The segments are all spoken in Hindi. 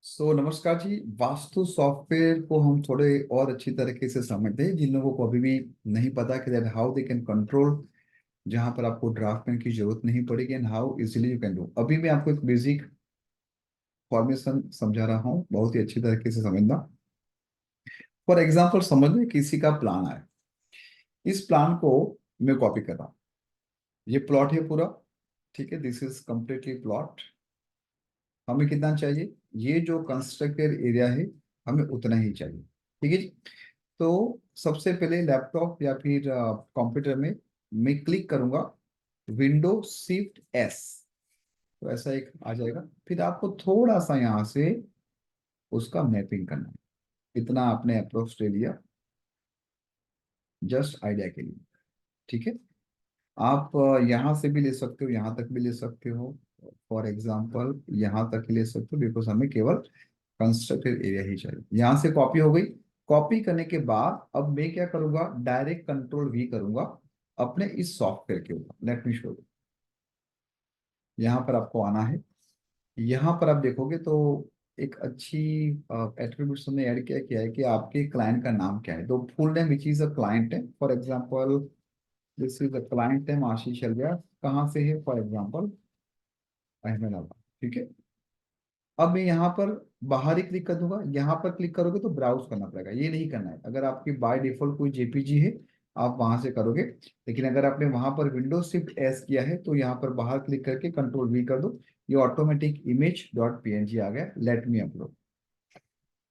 नमस्कार जी। वास्तु सॉफ्टवेयर को हम थोड़े और अच्छी तरीके से समझते हैं जिन लोगों को अभी भी नहीं पता कि that how they can control, जहां पर आपको ड्राफ्टमैन की जरूरत नहीं पड़ेगी and how easily you can do. अभी मैं आपको एक बेसिक फॉर्मेशन समझा रहा हूँ, बहुत ही अच्छी तरीके से समझना। फॉर एग्जाम्पल, समझ लो किसी का प्लान है। इस प्लान को मैं कॉपी कर रहा हूँ। ये प्लॉट है पूरा, ठीक है। This is completely plot. हमें कितना चाहिए? ये जो कंस्ट्रक्टेड एरिया है, हमें उतना ही चाहिए, ठीक है जी। तो सबसे पहले लैपटॉप या फिर कंप्यूटर में मैं क्लिक करूंगा विंडो शिफ्ट एस, तो ऐसा एक आ जाएगा। फिर आपको थोड़ा सा यहाँ से उसका मैपिंग करना है। इतना आपने अप्रोच ले लिया, जस्ट आइडिया के लिए, ठीक है। आप यहाँ से भी ले सकते हो, यहाँ तक भी ले सकते हो। फॉर एग्जाम्पल यहाँ तक ही ले सकते हो, बिकॉज हमें केवल कंस्ट्रक्टेड एरिया ही चाहिए। यहाँ से कॉपी हो गई। कॉपी करने के बाद अब मैं क्या करूंगा, डायरेक्ट कंट्रोल वी करूंगा अपने इस सॉफ्टवेयर के ऊपर। Let me show you. यहाँ पर आपको आना है। यहाँ पर आप देखोगे तो एक अच्छी एट्रीब्यूट्स हमने ऐड किया है कि आपके क्लाइंट का नाम क्या है। तो full name which is a client है। For example this is a client name Ashish Alia. कहाँ से है? फॉर एग्जाम्पल अहमदाबाद, ठीक है। अब मैं यहाँ पर बाहर ही क्लिक कर दूंगा। यहाँ पर क्लिक करोगे तो ब्राउज करना पड़ेगा, ये नहीं करना है। अगर आपकी बाय डिफॉल्ट कोई जेपीजी है, आप वहां से करोगे। लेकिन अगर आपने वहां पर विंडो शिफ्ट एस किया है तो यहाँ पर बाहर क्लिक करके कंट्रोल वी कर दो। ये ऑटोमेटिक इमेज डॉट पीएनजी आ गया। Let me upload.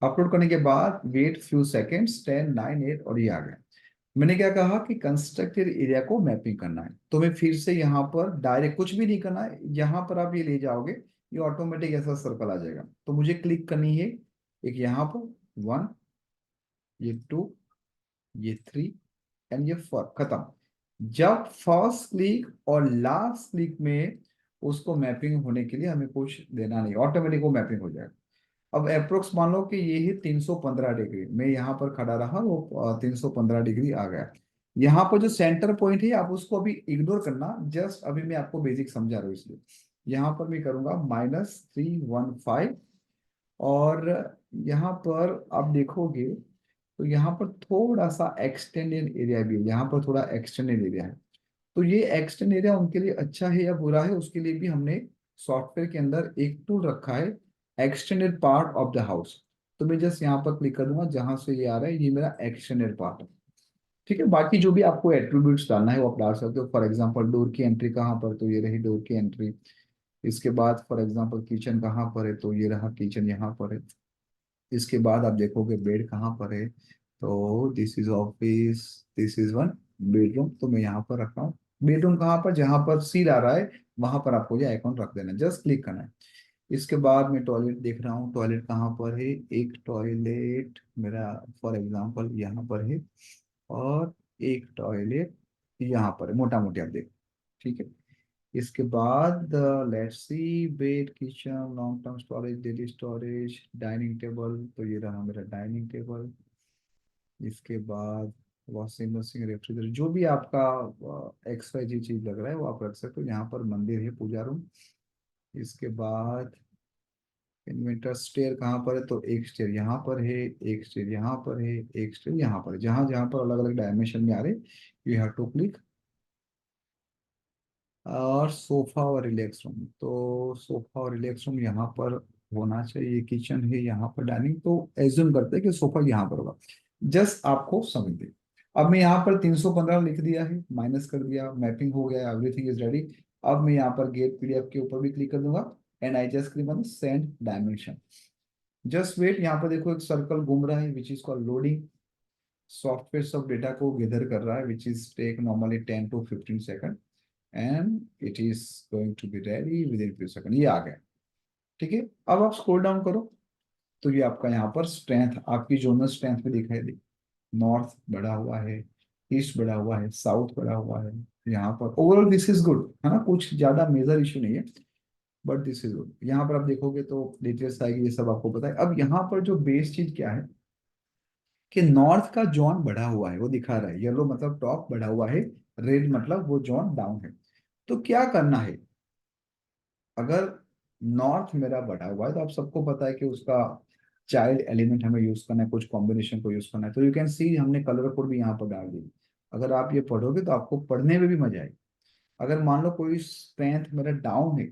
अपलोड करने के बाद वेट फ्यू सेकेंड्स, 10 9 8 और ये आ गया। मैंने क्या कहा कि कंस्ट्रक्टेड एरिया को मैपिंग करना है, तो मैं फिर से यहाँ पर डायरेक्ट कुछ भी नहीं करना है। यहाँ पर आप ये ले जाओगे, ये ऑटोमेटिक ऐसा सर्कल आ जाएगा। तो मुझे क्लिक करनी है एक यहाँ पर, वन, ये टू, ये थ्री एंड ये फोर। खत्म। जब फर्स्ट क्लिक और लास्ट क्लिक में उसको मैपिंग होने के लिए हमें कुछ देना नहीं, ऑटोमेटिक वो मैपिंग हो जाएगा। अब अप्रोक्स मान लो कि ये है 315 डिग्री। मैं यहाँ पर खड़ा रहा, वो 315 डिग्री आ गया। यहाँ पर जो सेंटर पॉइंट है आप उसको अभी इग्नोर करना, जस्ट अभी मैं आपको बेसिक समझा रहा हूँ इसलिए। यहाँ पर मैं करूंगा -315। और यहाँ पर आप देखोगे तो यहाँ पर थोड़ा सा एक्सटेंडेड एरिया भी है। यहाँ पर थोड़ा एक्सटेंडेड एरिया है। तो ये एक्सटेंड एरिया उनके लिए अच्छा है या बुरा है, उसके लिए भी हमने सॉफ्टवेयर के अंदर एक टूल रखा है, extended part of the house. तो मैं जस्ट यहाँ पर क्लिक कर दूंगा, जहां से ये आ रहा है ये मेरा एक्सटेंडेड पार्ट है, ठीक है। बाकी जो भी आपको एट्रीब्यूट्स डालना है वो आप डाल सकते हो। फॉर एग्जांपल डोर की एंट्री कहाँ पर, तो ये रही डोर की एंट्री। इसके बाद फॉर एग्जांपल किचन कहाँ पर है, तो ये रहा किचन यहाँ पर है। इसके बाद आप देखोगे बेड कहाँ पर है, तो this is office, this is one bedroom. तो मैं यहाँ पर रखा हूँ। बेडरूम कहाँ पर? जहां पर सील आ रहा है वहां पर आपको ये आइकॉन रख देना है, जस्ट क्लिक करना है। इसके बाद मैं टॉयलेट देख रहा हूँ। टॉयलेट कहाँ पर है? एक टॉयलेट मेरा फॉर एग्जांपल यहाँ पर है, और एक टॉयलेट यहाँ पर है। मोटा मोटी आप देखो, ठीक है। इसके बाद let's see, bed, kitchen, long term storage, daily storage, dining table. तो ये रहा मेरा डाइनिंग टेबल। इसके बाद वॉशिंग मशीन, रेफ्रिजरेटर, जो भी आपका एक्स वाई जी चीज लग रहा है वो आप रख सकते हो। यहाँ पर मंदिर है, पूजा रूम। इसके बाद इन्वेंटर स्टेयर कहाँ पर है, तो एक स्टेयर यहाँ पर है, एक स्टेयर यहाँ पर है, एक स्टेयर यहाँ पर है। जहाँ जहाँ पर अलग अलग डायमेंशन में आ रहे, यू हैव टू क्लिक। और सोफा और रिलैक्स रूम, तो सोफा और रिलैक्स रूम यहाँ पर होना चाहिए। किचन है यहाँ पर, डाइनिंग, तो एज्यूम करते हैं कि सोफा यहाँ पर होगा। जस्ट आपको समझ दे। अब मैं यहाँ पर 315 लिख दिया है, माइनस कर दिया, मैपिंग हो गया, एवरीथिंग इज रेडी। अब मैं यहाँ पर गेट पीडीएफ के ऊपर भी क्लिक कर दूंगा and I just click on send dimension. Just wait. यहाँ पर देखो एक सर्कल घूम रहा है which is called loading. Software सब डेटा को गैदर कर रहा है which is take normally 10 to 15 second, and it is going to be ready within few second. ये आ गया, ठीक है। अब आप स्क्रॉल डाउन करो तो ये आपका यहाँ पर स्ट्रेंथ, आपकी जोनल स्ट्रेंथ भी दिखाई दे। नॉर्थ बढ़ा हुआ है, ईस्ट बढ़ा हुआ है, साउथ बढ़ा हुआ है। यहाँ पर ओवरऑल दिस इज गुड, है ना। कुछ ज्यादा मेजर इशू नहीं है, बट दिस इज गुड। यहाँ पर आप देखोगे तो डिटेल्स आएगी, ये सब आपको पता है। अब यहाँ पर जो बेस चीज क्या है कि नॉर्थ का जोन बढ़ा हुआ है, वो दिखा रहा है। येलो मतलब टॉप बढ़ा हुआ है, रेड मतलब वो जोन डाउन है। तो क्या करना है? अगर नॉर्थ मेरा बढ़ा हुआ है, तो आप सबको पता है कि उसका चाइल्ड एलिमेंट हमें यूज करना है, कुछ कॉम्बिनेशन को यूज करना है, तो यू कैन सी हमने कलर कोड भी यहाँ पर डाल दी। अगर आप ये पढ़ोगे तो आपको पढ़ने में भी मजा आएगी। अगर मान लो कोई स्ट्रेंथ मेरा डाउन है,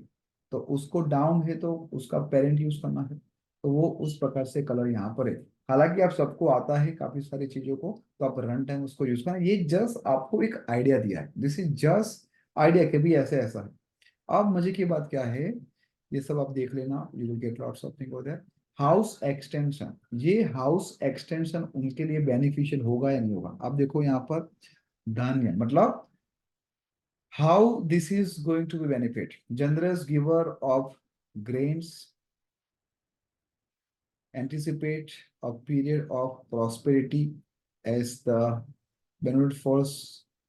तो उसको डाउन है तो उसका पेरेंट यूज करना है, तो वो उस प्रकार से कलर यहाँ पर है। हालांकि आप सबको आता है काफी सारी चीजों को, तो आप रन टाइम उसको यूज करना, ये जस्ट आपको एक आइडिया दिया है, दिस इज जस्ट आइडिया के भी ऐसे ऐसा है। अब मजे की बात क्या है, ये सब आप देख लेना, you will get lots of thing over there. House extension, ये हाउस एक्सटेंशन उनके लिए बेनिफिशियल होगा या नहीं होगा, आप देखो यहाँ पर धान्य मतलब how this is going to be benefit. Generous giver of grains anticipate a period of prosperity as the benefit falls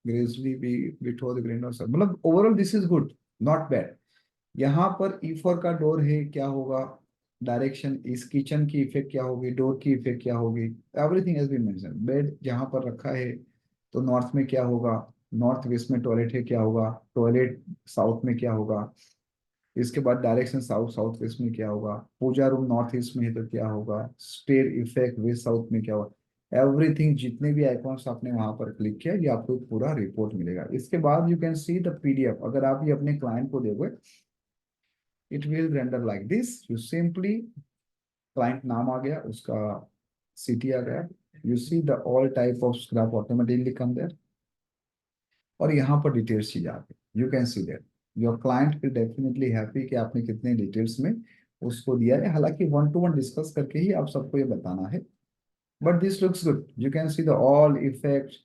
gracefully be before the grain of salt. मतलब overall this is good, not bad. यहाँ पर ईफर का डोर है, क्या होगा, डायरेक्शन इस किचन की इफेक्ट क्या होगी, डोर की इफेक्ट क्या होगी, everything has been mention. Bed जहाँ पर रखा है तो नॉर्थ में क्या होगा, नॉर्थ वेस्ट में टॉयलेट है क्या होगा, टॉयलेट साउथ में क्या होगा, इसके बाद डायरेक्शन साउथ साउथ वेस्ट में क्या होगा, पूजा रूम नॉर्थ ईस्ट में है तो क्या होगा, स्टेयर इफेक्ट वेस्ट साउथ में क्या होगा, एवरीथिंग जितने भी आइकॉन्स आपने वहां पर क्लिक किया ये आपको पूरा रिपोर्ट मिलेगा। इसके बाद you can see the PDF, अगर आप ये अपने क्लाइंट को दोगे it will render like this, you simply client नाम आ गया, उसका सिटी आ गया, you see the all type of scrap automatically come there, और यहाँ पर डिटेल्स चीज आ गई, you can see that your client will definitely happy कि आपने कितने डिटेल्स में उसको दिया है। हालांकि वन टू वन डिस्कस करके ही आप सबको ये बताना है, but this looks good, you can see the all effect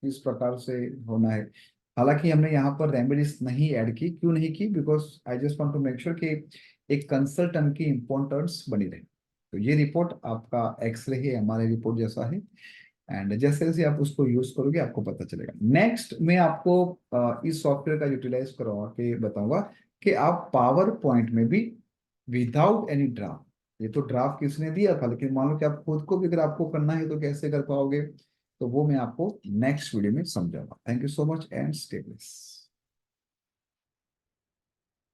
इस प्रकार से होना है। हालांकि हमने यहाँ पर रेमेडीज नहीं ऐड की, क्यों नहीं की, because I just want to make sure कि एक कंसल्टेंट की इंपॉर्टेंस बनी रहे। तो ये रिपोर्ट आपका एक्सरे है, हमारे रिपोर्ट जैसा है, एंड जैसे जैसे आप उसको यूज करोगे आपको पता चलेगा। नेक्स्ट मैं आपको इस सॉफ्टवेयर का यूटिलाइज करवा के बताऊंगा कि आप पावर पॉइंट में भी विदाउट एनी ड्राफ्ट, ये तो ड्राफ्ट किसने दिया था, लेकिन मान लो कि आप खुद को भी अगर आपको करना है तो कैसे कर पाओगे, तो वो मैं आपको नेक्स्ट वीडियो में समझाऊंगा। Thank you so much and stay blessed.